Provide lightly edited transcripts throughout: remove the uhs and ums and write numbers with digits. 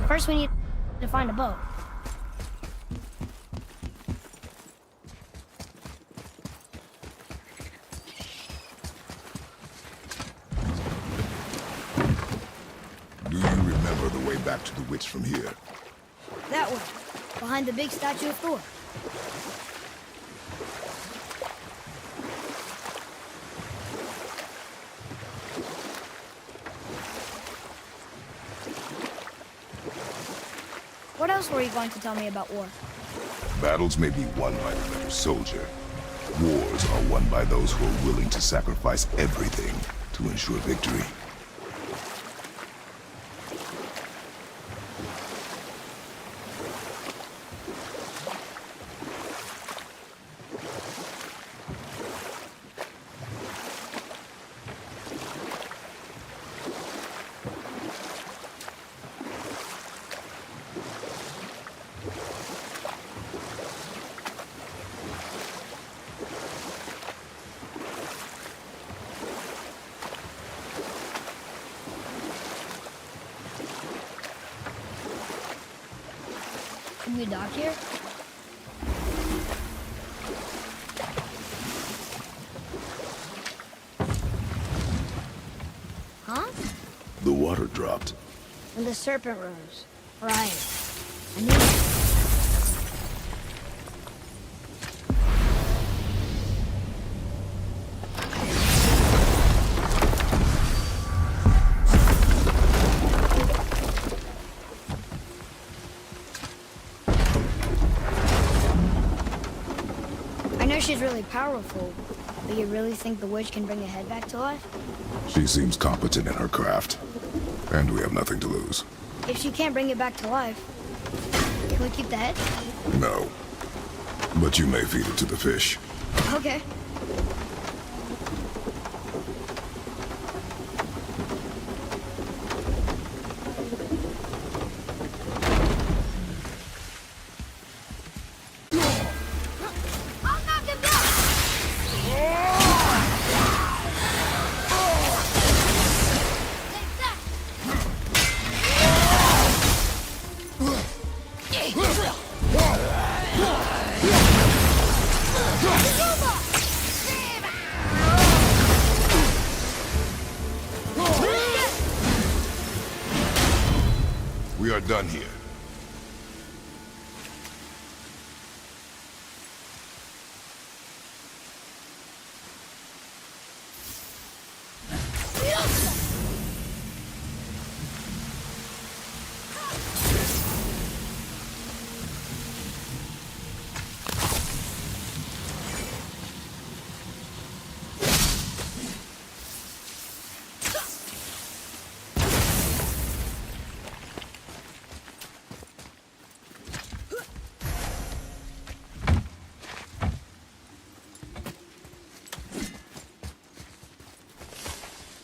First, we need to find a boat. Do you remember the way back to the witch from here? That way, behind the big statue of Thor. What else were you going to tell me about war? Battles may be won by the better soldier. Wars are won by those who are willing to sacrifice everything to ensure victory. Can we dock here? Huh? The water dropped. And the serpent rose. Right. I knew it. I know she's really powerful, but you really think the witch can bring a head back to life? She seems competent in her craft. And we have nothing to lose. If she can't bring it back to life, can we keep the head? No. But you may feed it to the fish. Okay. I'll knock him down! Take that! We are done here.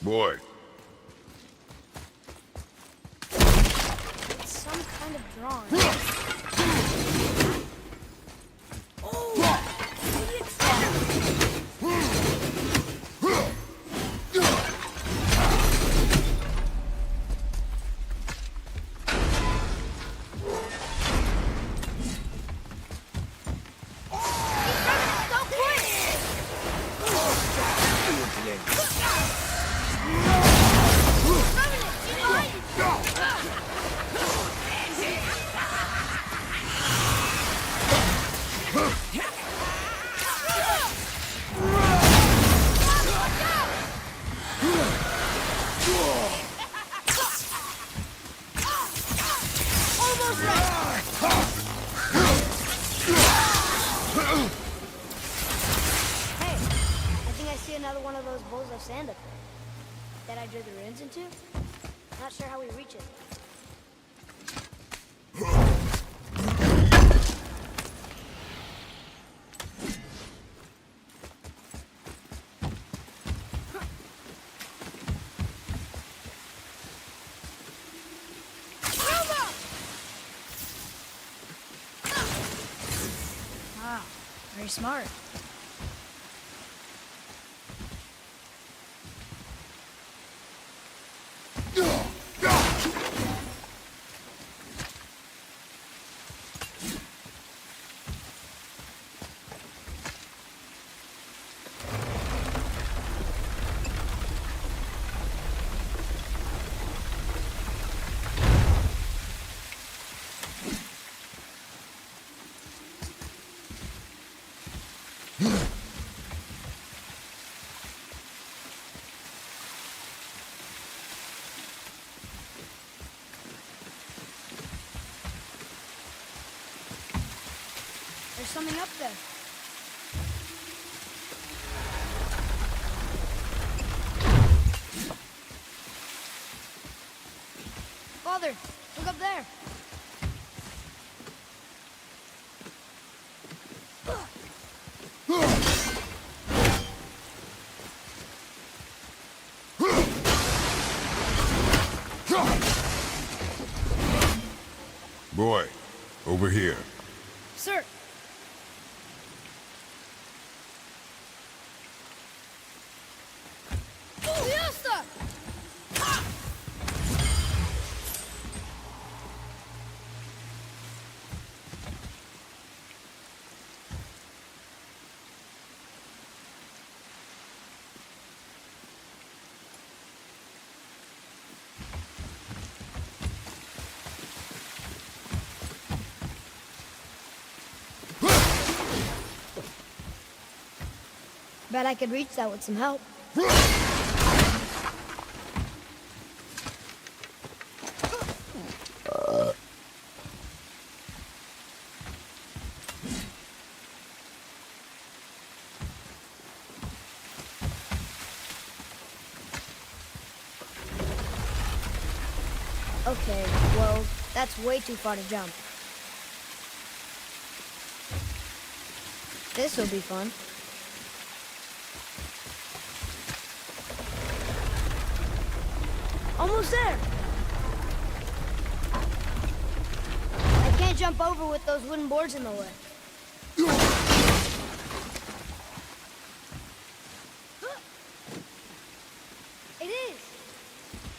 Boy. It's some kind of drawing. Another one of those bowls of sand up there that I drew the runes into. Not sure how we reach it. Wow, very smart. something up there. Father, look up there. Boy, over here. Sir. Fiesta! Bet I could reach that with some help. Okay, well, that's way too far to jump. This'll be fun. Almost there! I can't jump over with those wooden boards in the way. It is!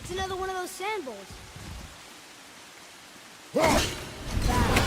It's another one of those sand bowls. That.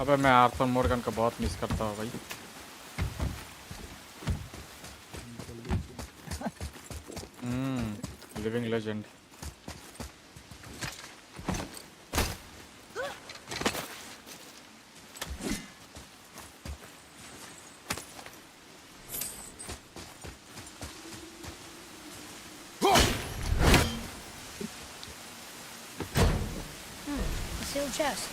अबे मैं Arthur Morgan का बहुत miss करता हूँ भाई। Living legend. A sealed chest.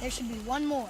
There should be one more.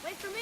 Wait for me!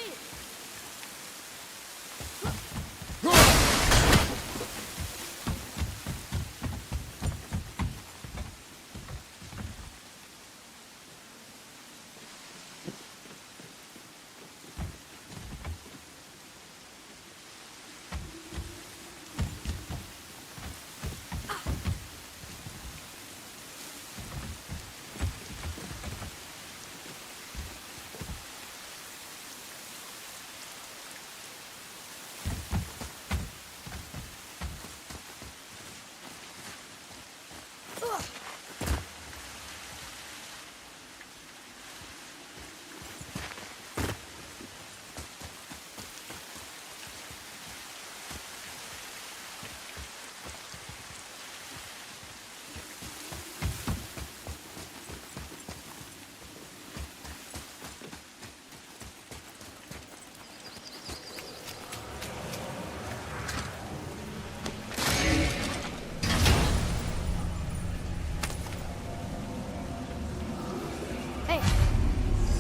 Hey,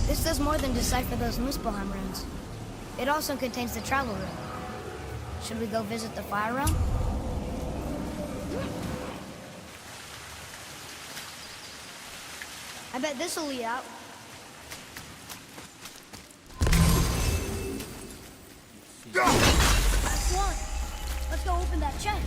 this does more than decipher those Muspelheim runes. It also contains the travel rune. Should we go visit the fire realm? I bet this'll lead out. Last one. Let's go open that chest.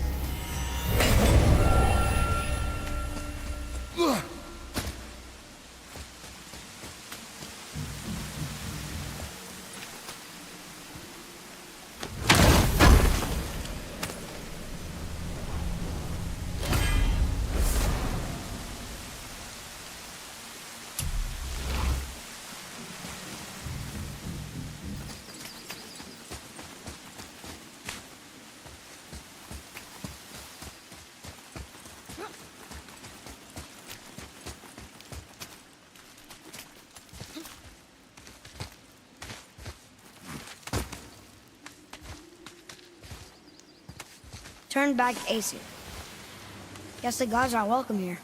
Turn back Aesir. Guess the gods aren't welcome here.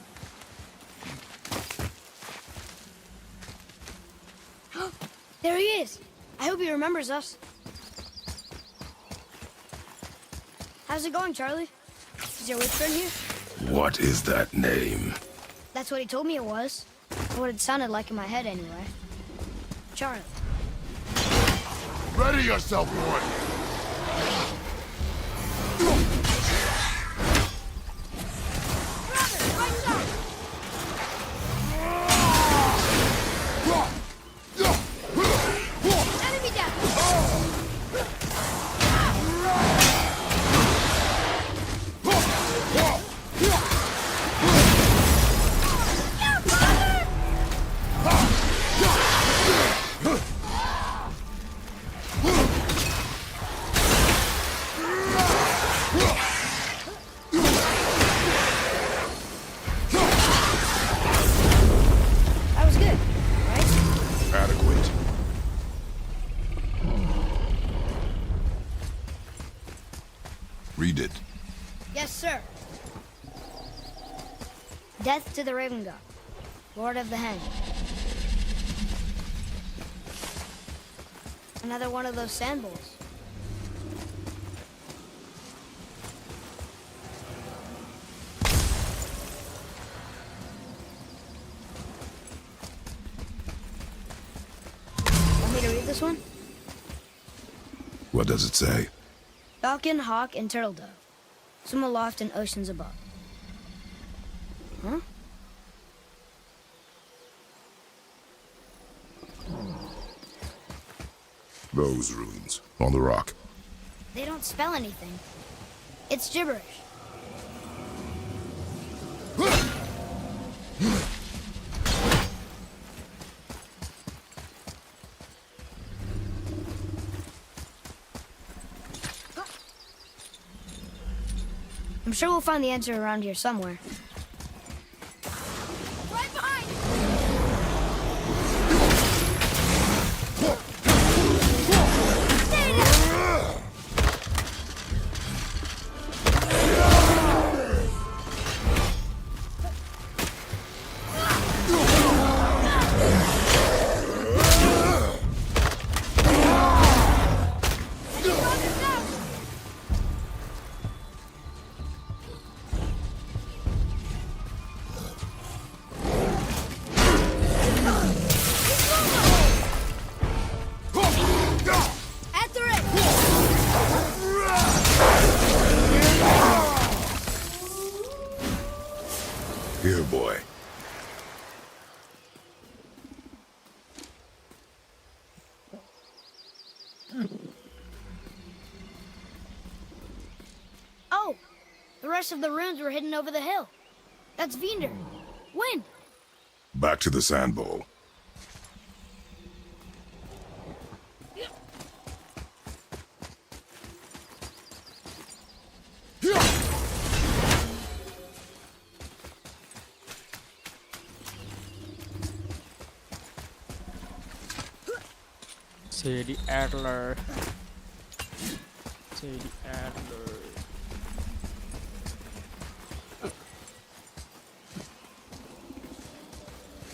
There he is! I hope he remembers us. How's it going, Charlie? Is your witch friend here? What is that name? That's what he told me it was. What it sounded like in my head, anyway. Charlie. Ready yourself, boy! Enemy down! That was good, right? Adequate. Read it. Yes, sir. Death to the Raven God, Lord of the Hen. Another one of those sand bowls. Want me to read this one? What does it say? Falcon, hawk, and turtle dove. Swim aloft in oceans above. Huh? Those runes on the rock. They don't spell anything. It's gibberish. I'm sure we'll find the answer around here somewhere. Right behind! Stay down! Oh, the rest of the runes were hidden over the hill. That's Vinder. Wind. Back to the sand bowl. Say the Adler. Say the Adler.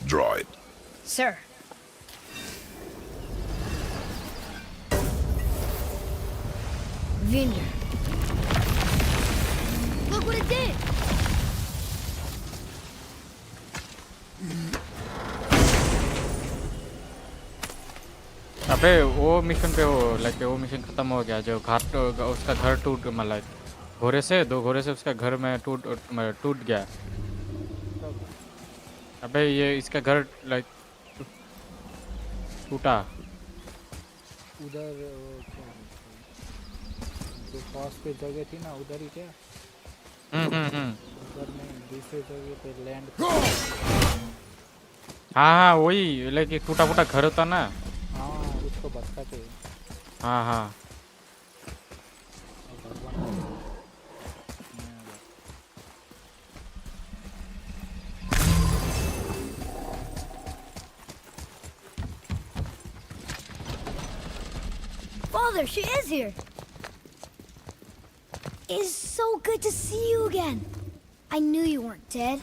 Draw it. Sir. Vinder. Look what it did! अबे वो mission पे वो mission खत्म हो गया जो उसका घर टूट मतलब घोड़े से दो घोड़े से उसका घर में टूट गया। अबे ये इसका घर टूटा। उधर जो पास पे जगह थी ना उधर ही क्या? उधर नहीं, दूसरे जगह पे लैंड। हाँ वही टूटा फूटा घर होता ना। हाँ उसको बता के। हाँ Father, she is here. It's so good to see you again. I knew you weren't dead.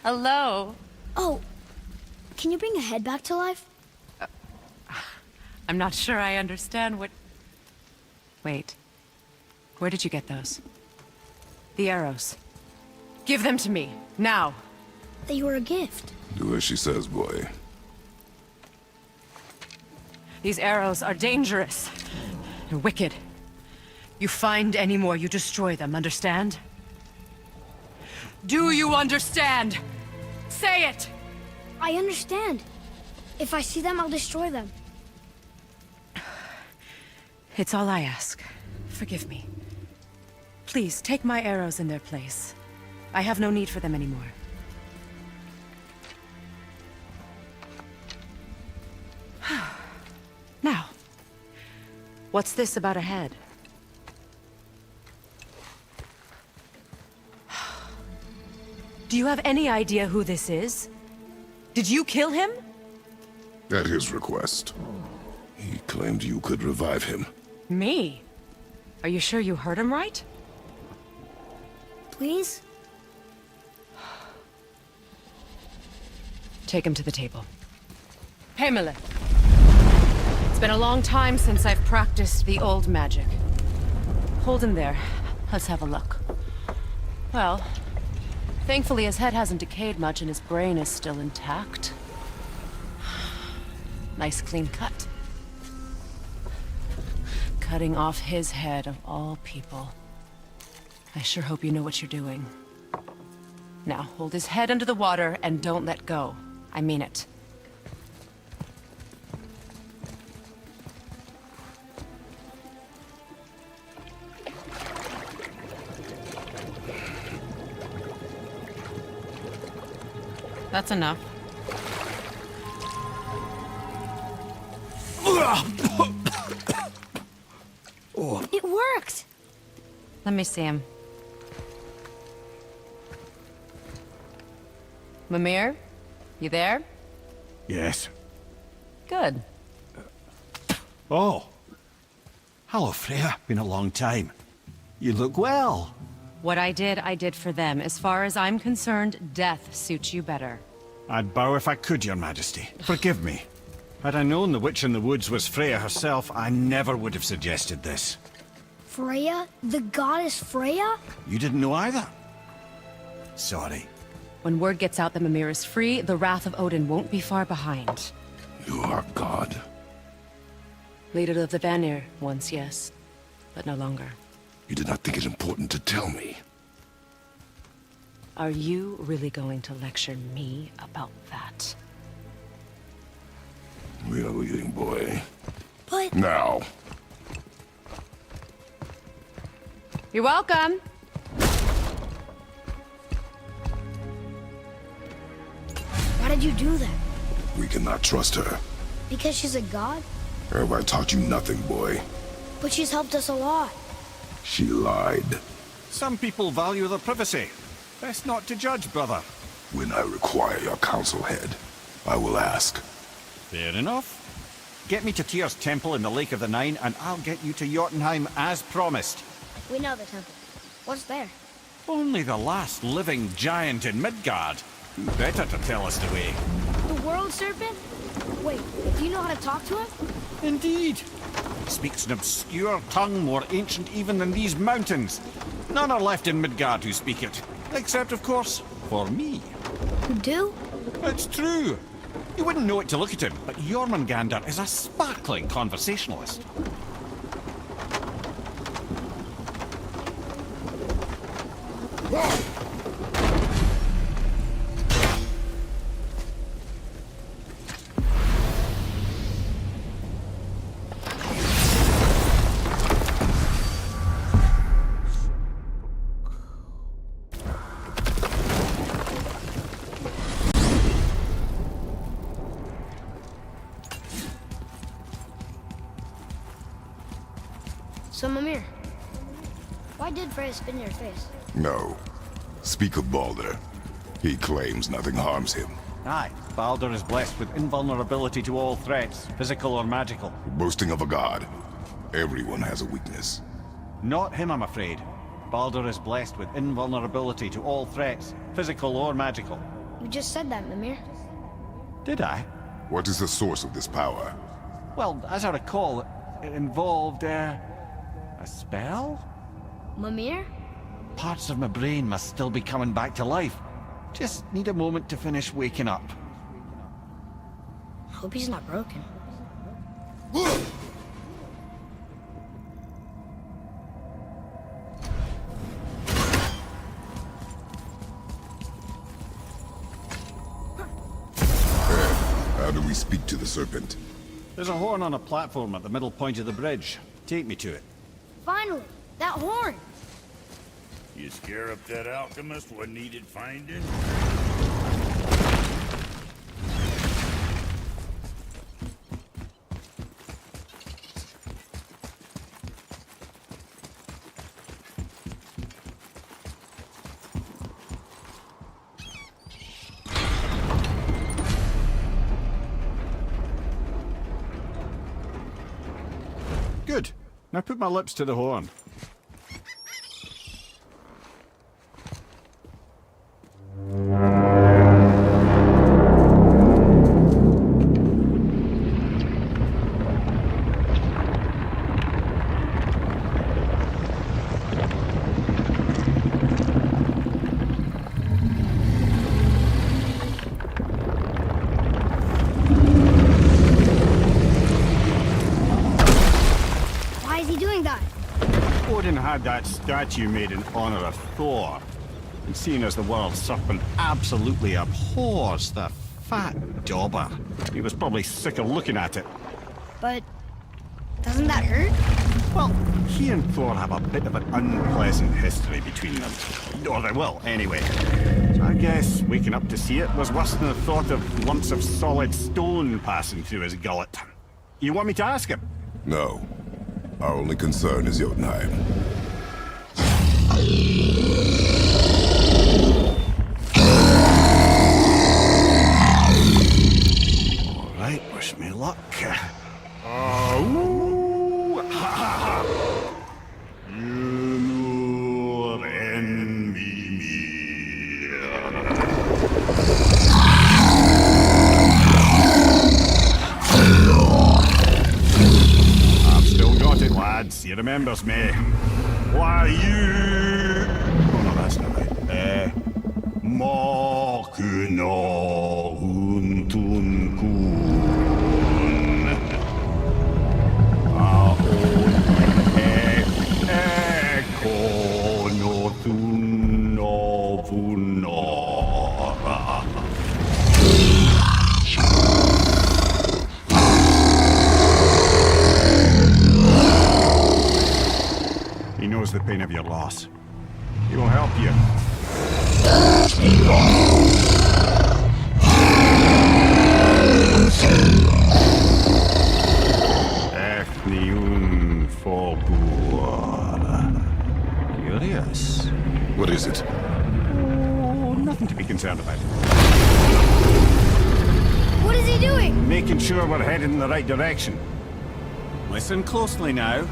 Hello. Oh, can you bring a head back to life? I'm not sure I understand what... Wait. Where did you get those? The arrows. Give them to me, now. They were a gift. Do as she says, boy. These arrows are dangerous and wicked. You find any more, you destroy them, understand? Do you understand? Say it! I understand. If I see them, I'll destroy them. It's all I ask. Forgive me. Please, take my arrows in their place. I have no need for them anymore. Now, what's this about a head? Do you have any idea who this is? Did you kill him? At his request. He claimed you could revive him. Me? Are you sure you heard him right? Please? Take him to the table. Pamela. It's been a long time since I've practiced the old magic. Hold him there. Let's have a look. Well, thankfully his head hasn't decayed much and his brain is still intact. Nice clean cut. Cutting off his head of all people. I sure hope you know what you're doing. Now, hold his head under the water and don't let go. I mean it. That's enough. It worked! Let me see him. Mimir? You there? Yes. Good. Oh. Hello, Freya. Been a long time. You look well. What I did for them. As far as I'm concerned, death suits you better. I'd bow if I could, Your Majesty. Forgive me. Had I known the witch in the woods was Freya herself, I never would have suggested this. Freya? The goddess Freya? You didn't know either? Sorry. When word gets out that Mimir is free, the wrath of Odin won't be far behind. You are God. Leader of the Vanir, once yes, but no longer. You did not think it important to tell me. Are you really going to lecture me about that? We are leaving, boy. But Now. You're welcome. Why did you do that? We cannot trust her. Because she's a god? Have I taught you nothing, boy? But she's helped us a lot. She lied. Some people value their privacy. Best not to judge, brother. When I require your counsel, head, I will ask. Fair enough. Get me to Tyr's temple in the Lake of the Nine, and I'll get you to Jotunheim as promised. We know the temple. What's there? Only the last living giant in Midgard. Who better to tell us the way? The world serpent? Wait, do you know how to talk to him? Indeed. Speaks an obscure tongue more ancient even than these mountains. None are left in Midgard who speak it. Except, of course, for me. You do? It's true. You wouldn't know it to look at him, but Jormungandr is a sparkling conversationalist. So, Mimir, why did Freya spin your face? No. Speak of Baldur. He claims nothing harms him. Aye, Baldur is blessed with invulnerability to all threats, physical or magical. Boasting of a god. Everyone has a weakness. Not him, I'm afraid. Baldur is blessed with invulnerability to all threats, physical or magical. You just said that, Mimir. Did I? What is the source of this power? Well, as I recall, it involved, a spell? Mimir? Parts of my brain must still be coming back to life. Just need a moment to finish waking up. Hope he's not broken. How do we speak to the serpent? There's a horn on a platform at the middle point of the bridge. Take me to it. Finally! That horn! You scare up that alchemist what needed finding? Good. Now put my lips to the horn. Why is he doing that? Odin had that statue made in honor of Thor. And seeing as the world serpent absolutely abhors the fat dauber, he was probably sick of looking at it. But doesn't that hurt? Well, he and Thor have a bit of an unpleasant history between them. Or they will, anyway. So I guess waking up to see it was worse than the thought of lumps of solid stone passing through his gullet. You want me to ask him? No. Our only concern is Jotunheim. All right, wish me luck. Ooh, ha, ha, ha. Nur envy me. I've still got it, lads. He remembers me. Why you? Oh no, that's not right. Mokuno untun kun. Eko no tun no vunora. the pain of your loss. He will help you. Ethniun Forbur. Curious. What is it? Oh, nothing to be concerned about. What is he doing? Making sure we're headed in the right direction. Listen closely now.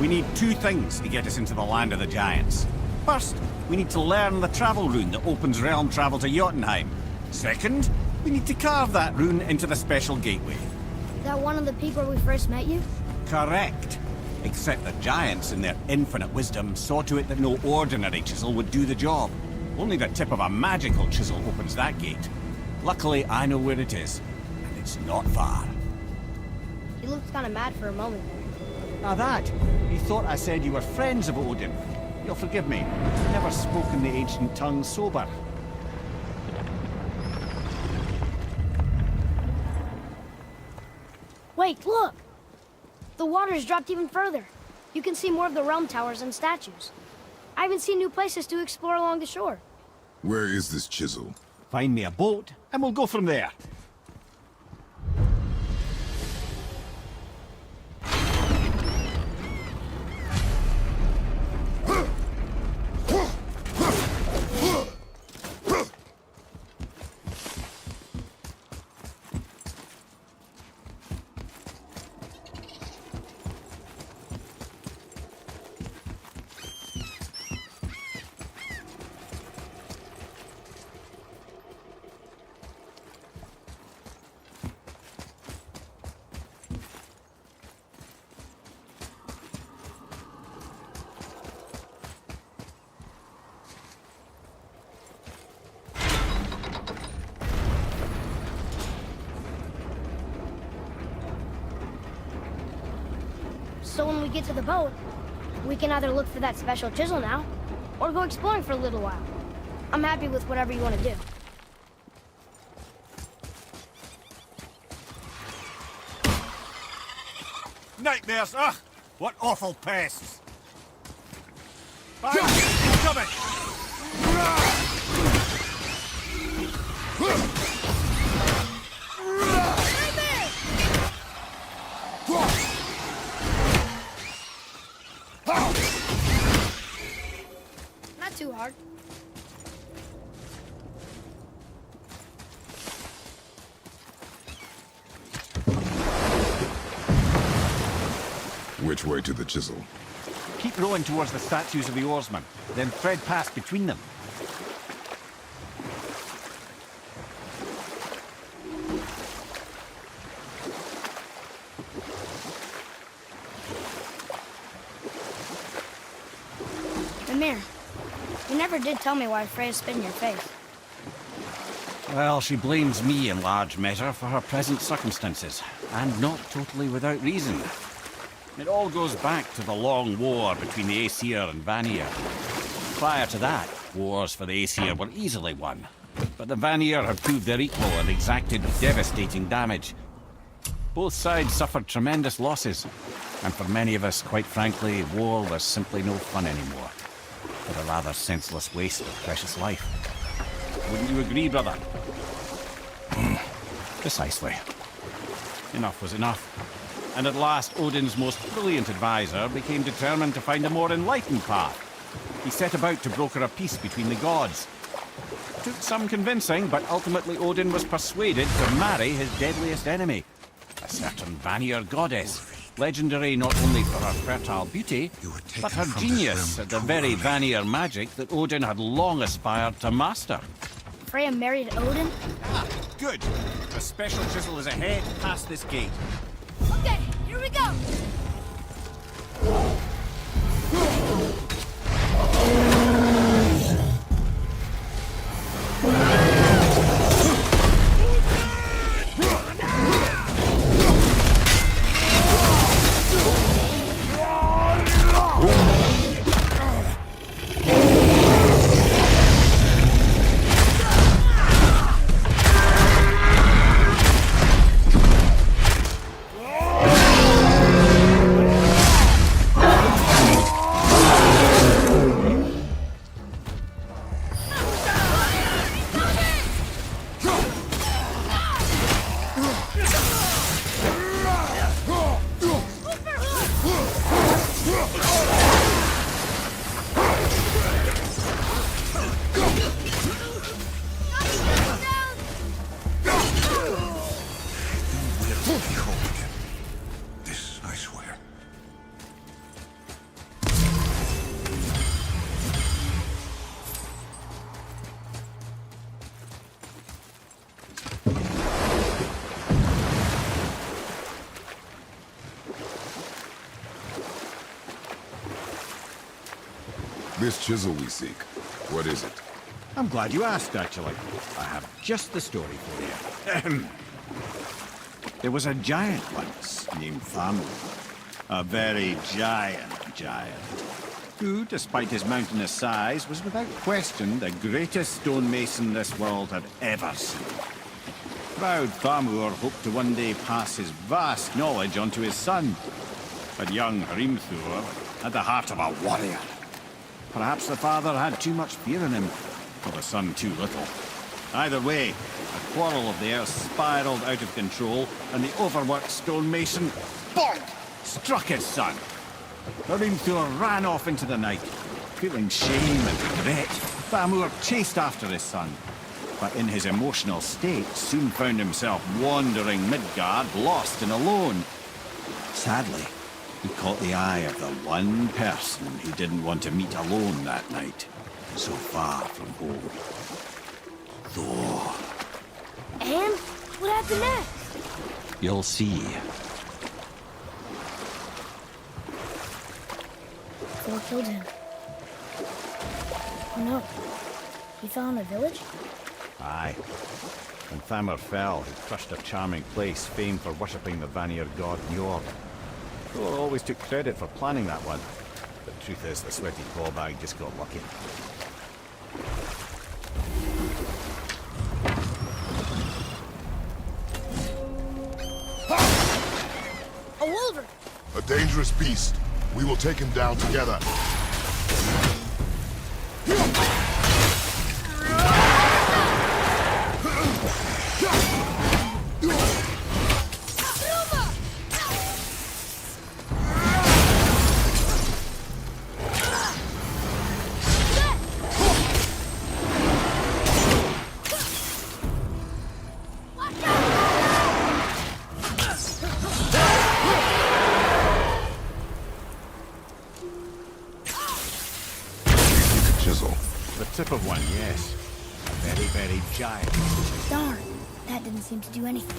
We need two things to get us into the land of the giants. First, we need to learn the travel rune that opens realm travel to Jotunheim. Second, we need to carve that rune into the special gateway. That one of the peak where we first met you? Correct. Except the giants, in their infinite wisdom, saw to it that no ordinary chisel would do the job. Only the tip of a magical chisel opens that gate. Luckily, I know where it is, and it's not far. He looked kind of mad for a moment there. Now that, you thought I said you were friends of Odin. You'll forgive me. I've never spoken the ancient tongue sober. Wait, look! The water's dropped even further. You can see more of the realm towers and statues. I even see new places to explore along the shore. Where is this chisel? Find me a boat, and we'll go from there. So when we get to the boat, we can either look for that special chisel now, or go exploring for a little while. I'm happy with whatever you want to do. Nightmares, ugh! What awful pests! Fire! Coming! Not too hard. Which way to the chisel? Keep rowing towards the statues of the oarsmen, then thread past between them. Mimir, you never did tell me why Freya spit in your face. Well, she blames me in large measure for her present circumstances, and not totally without reason. It all goes back to the long war between the Aesir and Vanir. Prior to that, wars for the Aesir were easily won, but the Vanir had proved their equal and exacted devastating damage. Both sides suffered tremendous losses, and for many of us, quite frankly, war was simply no fun anymore, but a rather senseless waste of precious life. Wouldn't you agree, brother? Precisely. Enough was enough. And at last, Odin's most brilliant advisor became determined to find a more enlightened path. He set about to broker a peace between the gods. Took some convincing, but ultimately Odin was persuaded to marry his deadliest enemy, a certain Vanir goddess, legendary not only for her fertile beauty, but her genius at the very Vanir magic that Odin had long aspired to master. Freya married Odin? Ah, good. The special chisel is ahead past this gate. Okay, here we go! This chisel we seek, what is it? I'm glad you asked, actually. I have just the story for you. Ahem. There was a giant once named Thorugh. A very giant, who, despite his mountainous size, was without question the greatest stonemason this world had ever seen. Proud Thorugh hoped to one day pass his vast knowledge on to his son. But young Thorugh had the heart of a warrior. Perhaps the father had too much fear in him, or the son too little. Either way, a quarrel of theirs spiraled out of control, and the overworked stonemason, bonk, struck his son. Thorugh ran off into the night. Feeling shame and regret, Thorugh chased after his son, but in his emotional state soon found himself wandering Midgard, lost and alone. Sadly, he caught the eye of the one person he didn't want to meet alone that night, so far from home. Thor. And what happened next? You'll see. Thor killed him. Oh no. He fell in a village? Aye. When Thorugh fell, he crushed a charming place famed for worshipping the Vanir god Njord. Thor always took credit for planning that one. But the truth is, the sweaty clawbag just got lucky. A wolverine! A dangerous beast. We will take him down together. Chisel. The tip of one, yes. A very giant. Darn, that didn't seem to do anything.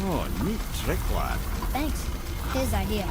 Oh, neat trick, lad. Thanks. His idea.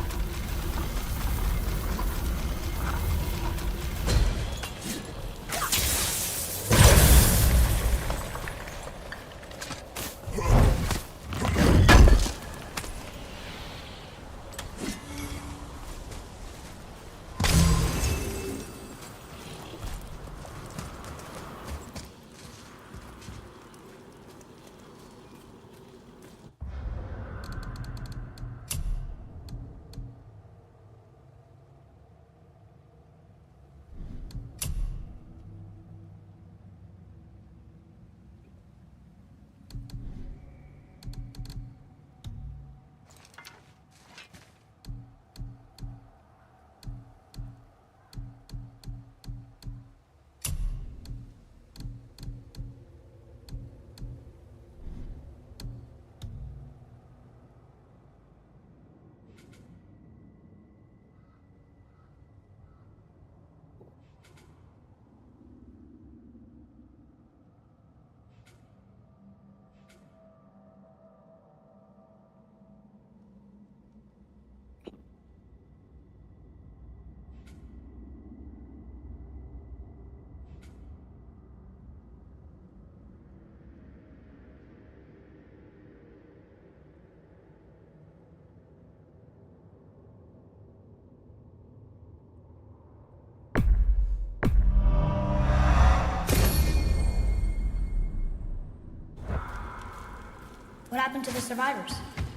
What happened to the survivors?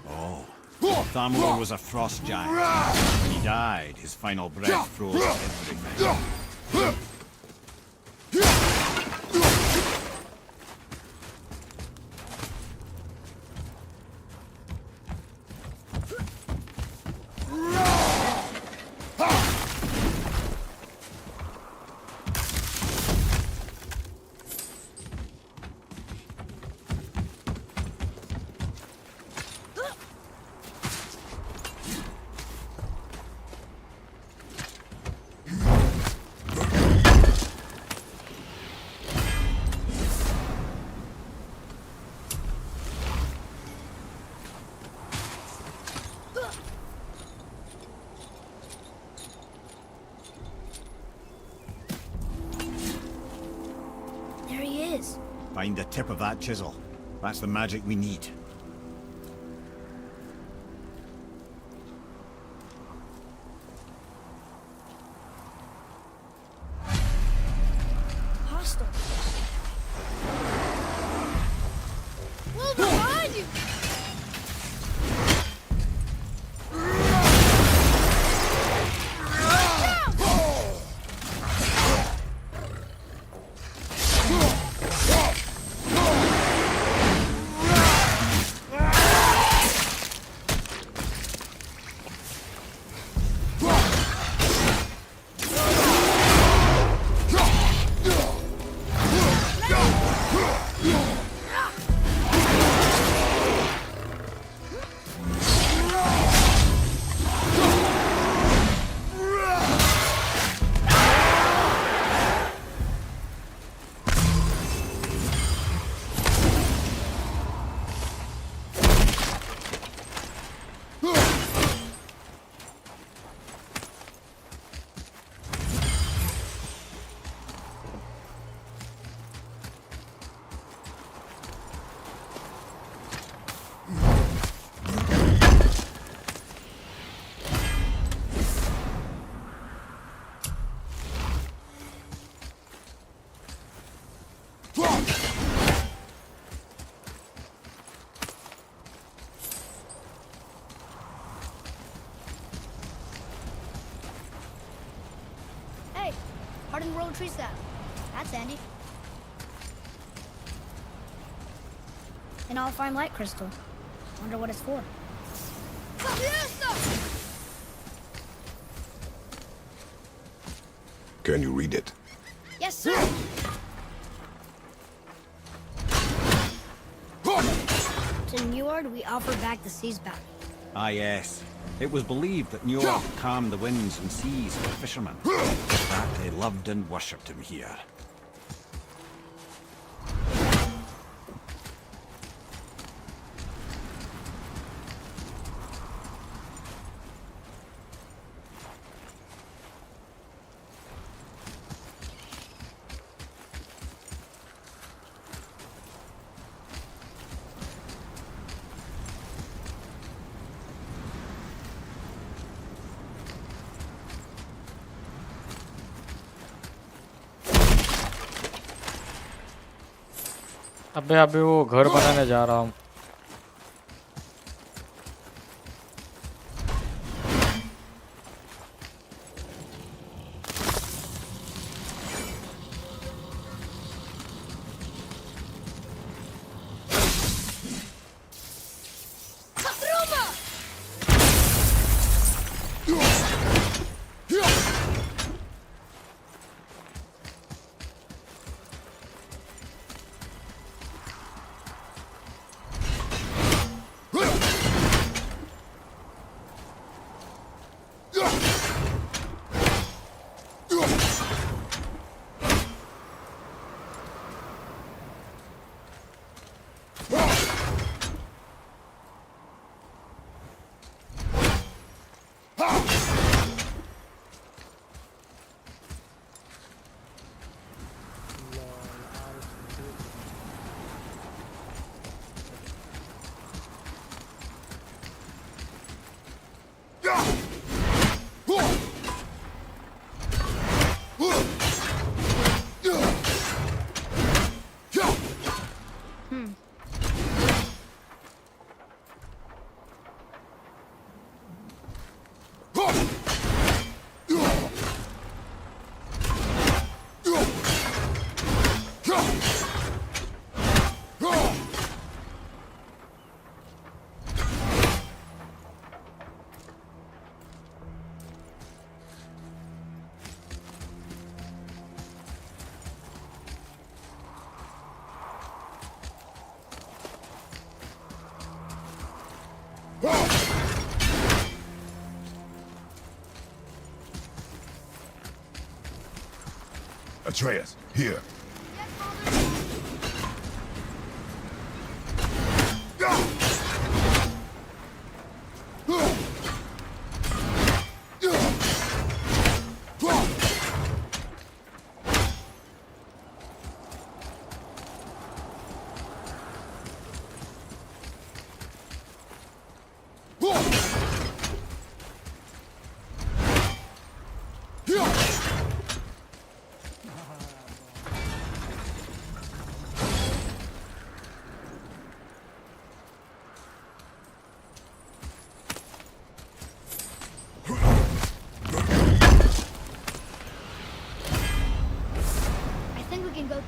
Oh. Thorugh was a frost giant. When he died, his final breath froze everything. Find the tip of that chisel. That's the magic we need. Hostile. Move behind you! Hey, hardened road tree sap. That's handy. An all-fine light crystal. Wonder what it's for. Can you read it? Yes, sir. To Njord, we offer back the sea's bounty. Ah, yes. It was believed that Njord calmed the winds and seas for fishermen. That they loved and worshipped him here. अबे अभी वो घर बनाने जा रहा हूँ Atreus, here.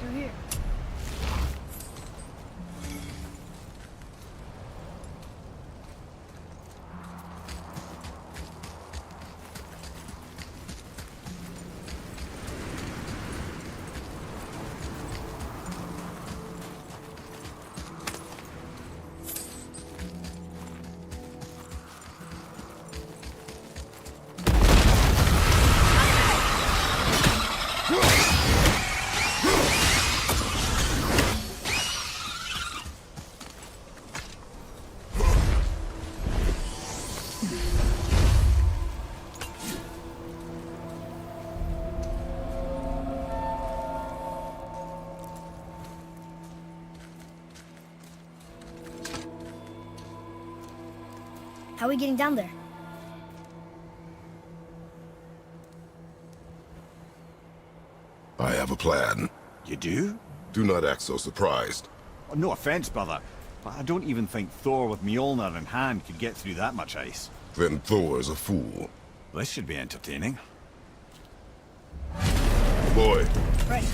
through here. How are we getting down there? I have a plan. You do? Do not act so surprised. Oh, no offense, brother, but I don't even think Thor with Mjolnir in hand could get through that much ice. Then Thor's a fool. This should be entertaining. Boy, Right.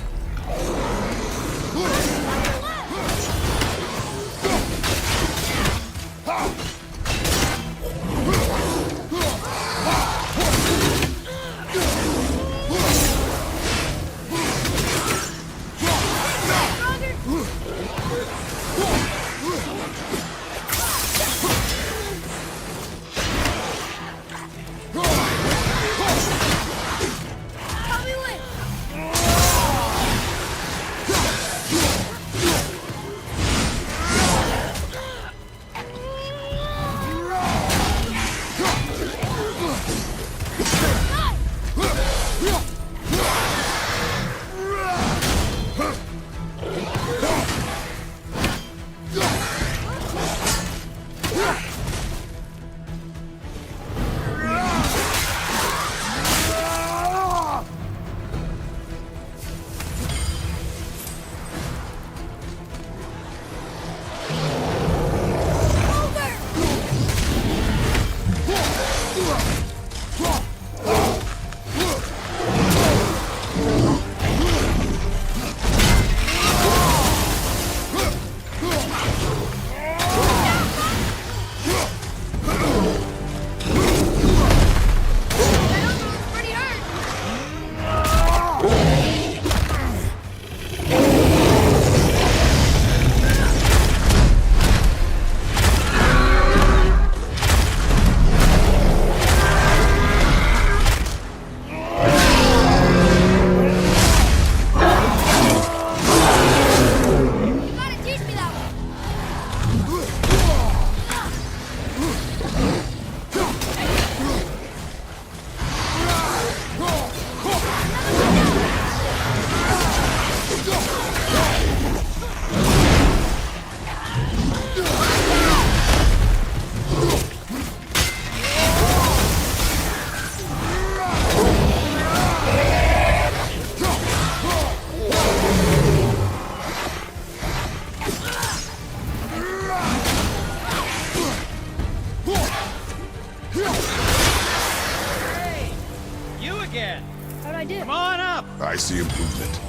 How'd I do? Come on up! I see improvement.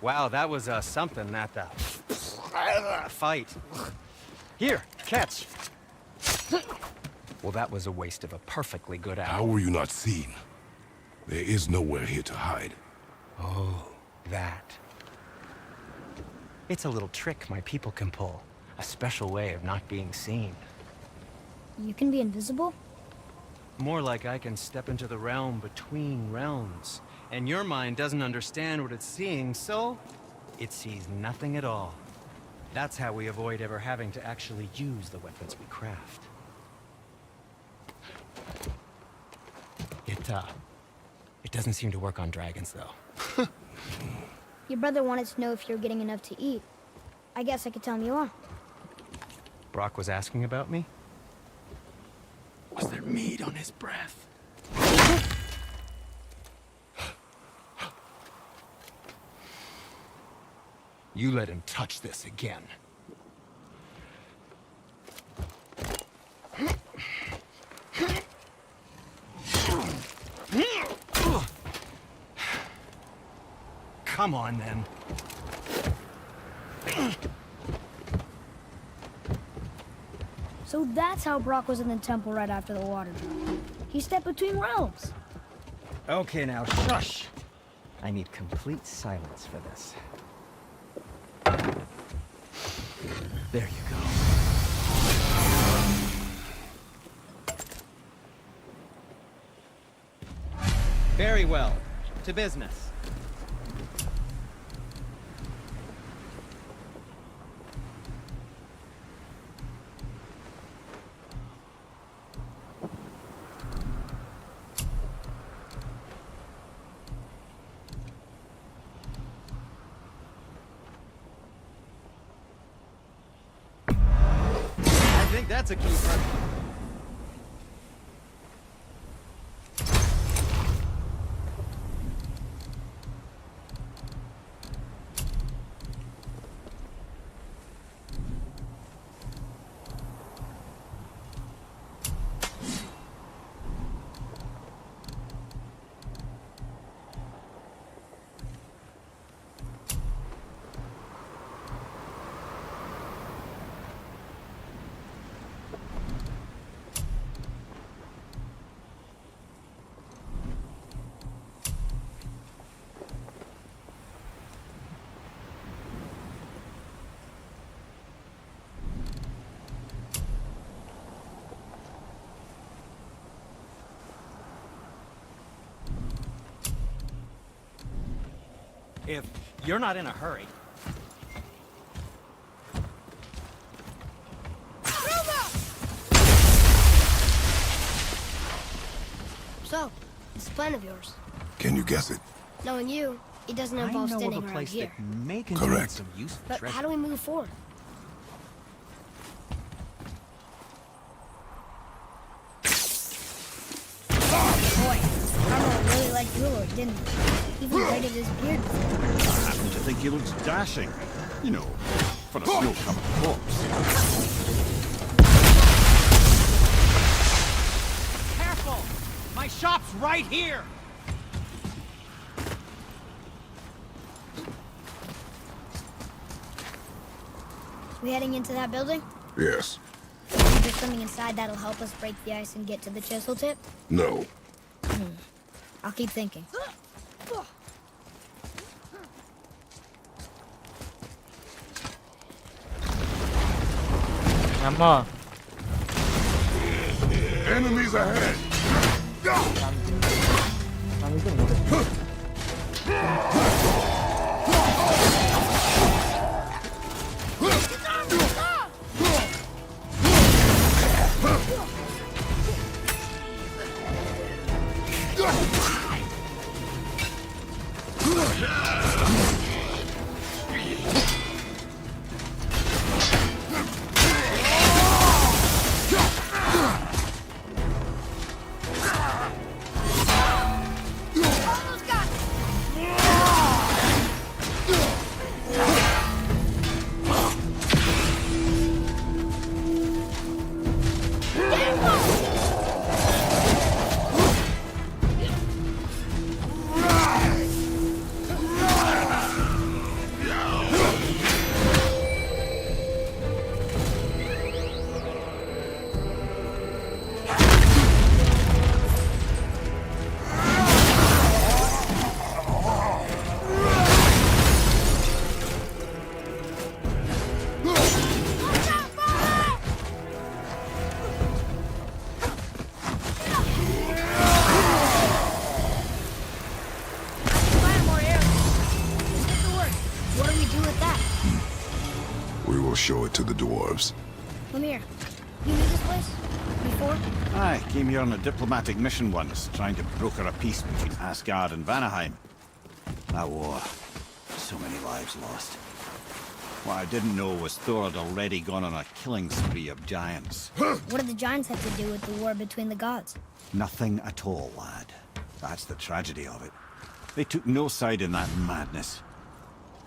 Wow, that was something, that fight. Here, catch. Well, that was a waste of a perfectly good How hour. were you not seen? There is nowhere here to hide. Oh, that. It's a little trick my people can pull. A special way of not being seen. You can be invisible? More like I can step into the realm between realms. And your mind doesn't understand what it's seeing, so it sees nothing at all. That's how we avoid ever having to actually use the weapons we craft. It doesn't seem to work on dragons, though. Your brother wanted to know if you're getting enough to eat. I guess I could tell him you are. Brock was asking about me? Was there meat on his breath? You let him touch this again. Come on, then. So that's how Brock was in the temple right after the water drop. He stepped between realms. Okay, now shush. I need complete silence for this. There you go. Very well. To business. I think that's a keeper. If you're not in a hurry. So, it's a plan of yours. Can you guess it? Knowing you, it doesn't I involve know of standing a around place here. that may contain Correct. some useful But treasure. how do we move forward? Boy, Arnold really liked Thorugh, didn't he? Even braided his beard before. I happen to think he looks dashing. You know, for a snow-covered corpse. Careful! My shop's right here! We heading into that building? Yes. Is there something inside that'll help us break the ice and get to the chisel tip? No. I'll keep thinking. Ammo. Enemies ahead! Show it to the dwarves. Come here. You knew this place? Before? I came here on a diplomatic mission once, trying to broker a peace between Asgard and Vanaheim. That war. So many lives lost. What I didn't know was Thor had already gone on a killing spree of giants. What do the giants have to do with the war between the gods? Nothing at all, lad. That's the tragedy of it. They took no side in that madness.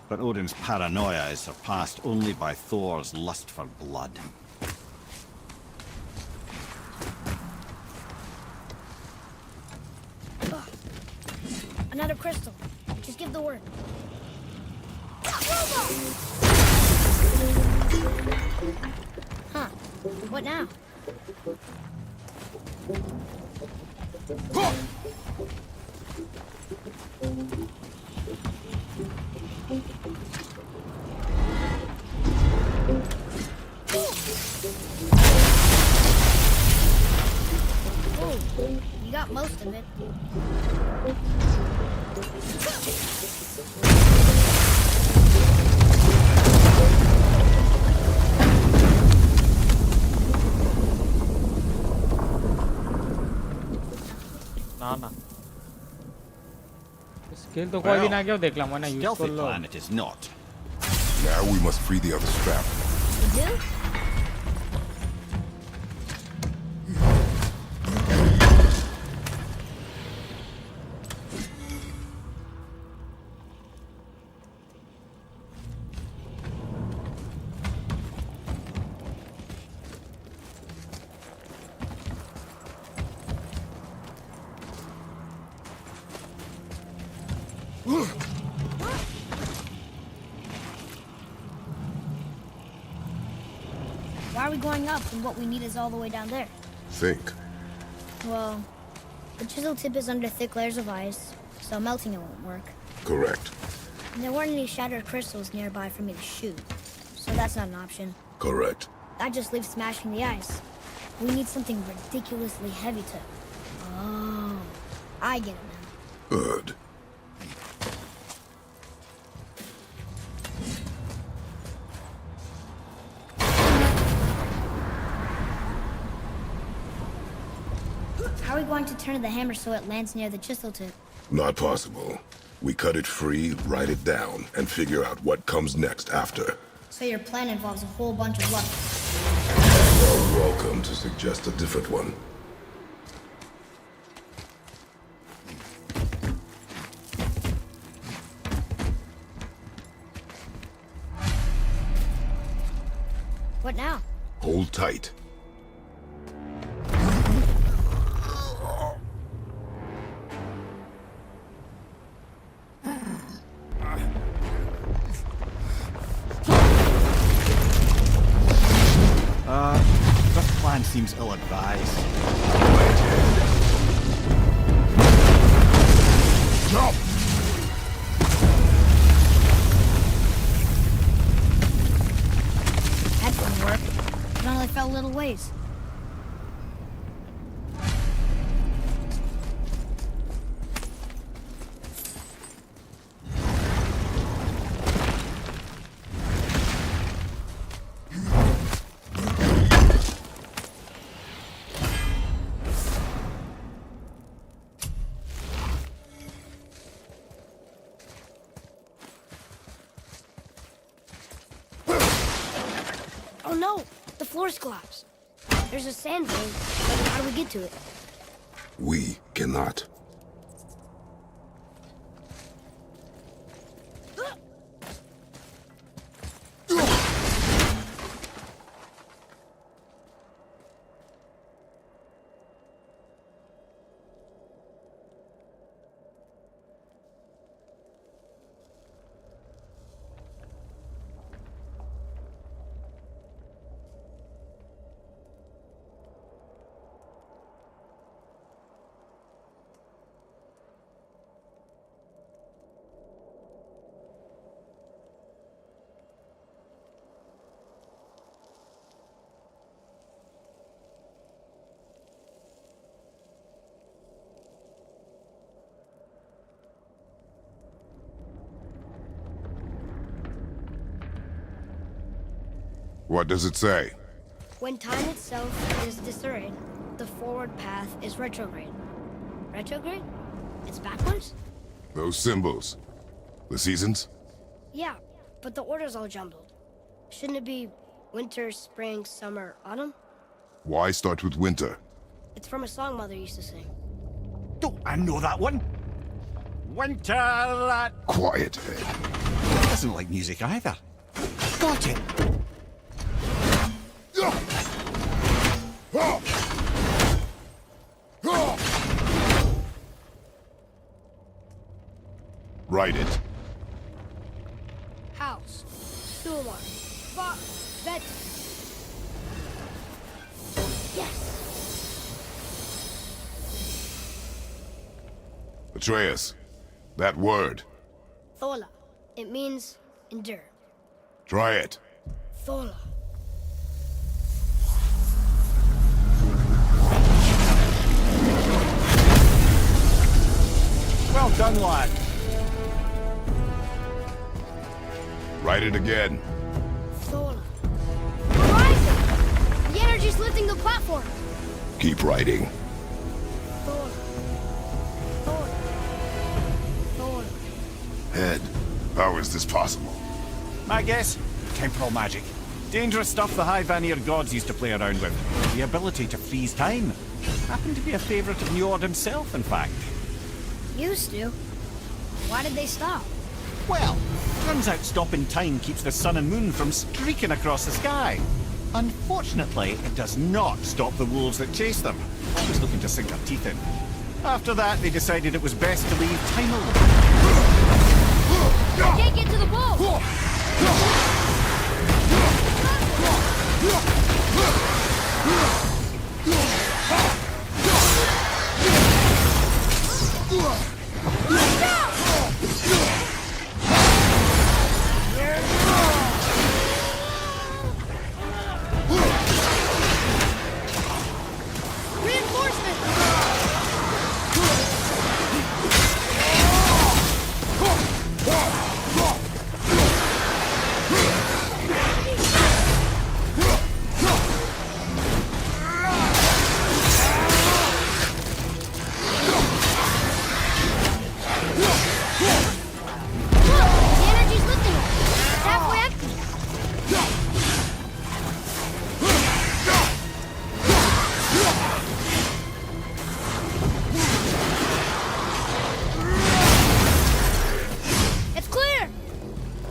But Odin's paranoia is surpassed only by Thor's lust for blood. Another crystal. Just give the word. Huh. What now? Oh, you got most of it. না scale তো কয়দিন আগেও দেখলাম মানে use Stealthy করলো planet is not. Now we must free the other strap. You do? Why are we going up when what we need is all the way down there? Think. Well, the chisel tip is under thick layers of ice, so melting it won't work. Correct. And there weren't any shattered crystals nearby for me to shoot, so that's not an option. Correct. That just leaves smashing the ice. We need something ridiculously heavy to... Oh, I get it now. Good. How are we going to turn the hammer so it lands near the chisel tip? Not possible. We cut it free, write it down, and figure out what comes next after. So your plan involves a whole bunch of luck. You're welcome to suggest a different one. What now? Hold tight. This plan seems ill-advised. Jump! That didn't work. It only fell a little ways. Oh no! The floor's collapsed. There's a sand vein, but how do we get to it? We cannot. What does it say? When time itself is disarrayed, the forward path is retrograde. Retrograde? It's backwards? Those symbols. The seasons? Yeah, but the order's all jumbled. Shouldn't it be winter, spring, summer, autumn? Why start with winter? It's from a song Mother used to sing. Don't I know that one? Winter. Quiet, Ed. Doesn't like music either. Got it. Write it. House. Sumar. Vet. Yes! Atreus, that word. Thola. It means endure. Try it. Thola. Well done, lad. Write it again. Thola. Horizon! The energy's lifting the platform. Keep writing. Thola. Thola. Thola. Ed, how is this possible? My guess? Temporal magic. Dangerous stuff the High Vanir gods used to play around with. The ability to freeze time. Happened to be a favourite of Njord himself, in fact. Used to. Why did they stop? Well, turns out stopping time keeps the sun and moon from streaking across the sky. Unfortunately, it does not stop the wolves that chase them, always looking to sink their teeth in. After that, they decided it was best to leave time alone. I can't get to the boat!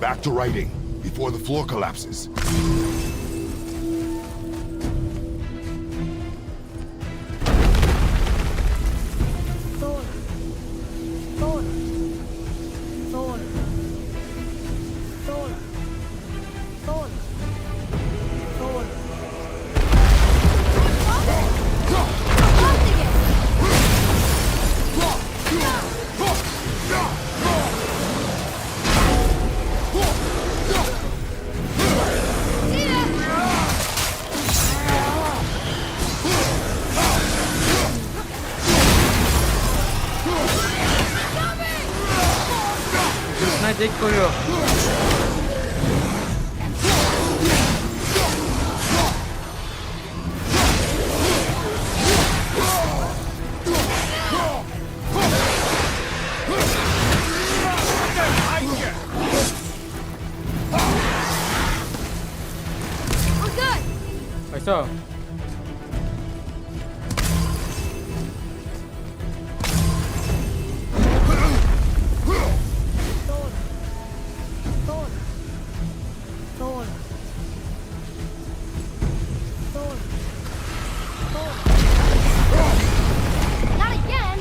Back to writing, before the floor collapses. Thor. Thor. Thor. Thor. Thor. Thor. Dziękuję. Co? Not again!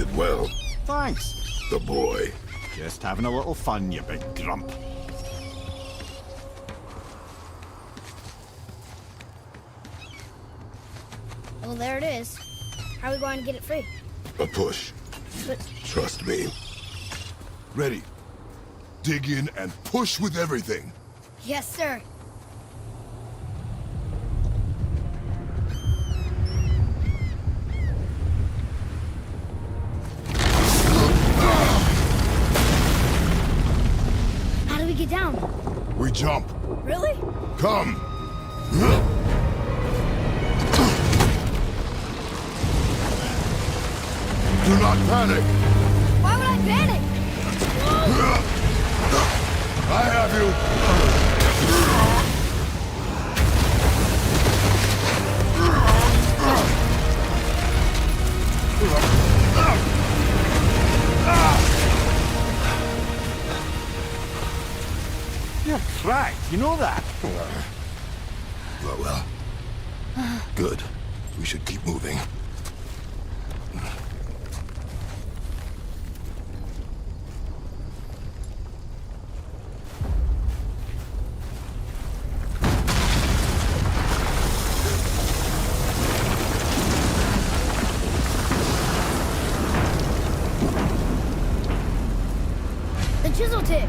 did well. Thanks. The boy. Just having a little fun, you big grump. Well, there it is. How are we going to get it free? A push. But Trust me. Ready. Dig in and push with everything. yes, sir. How do we get down? We jump. Really? Come. Do not panic. Why would I panic? I have you. You're cracked, you know that? Well. Good. We should keep moving. The chisel tip.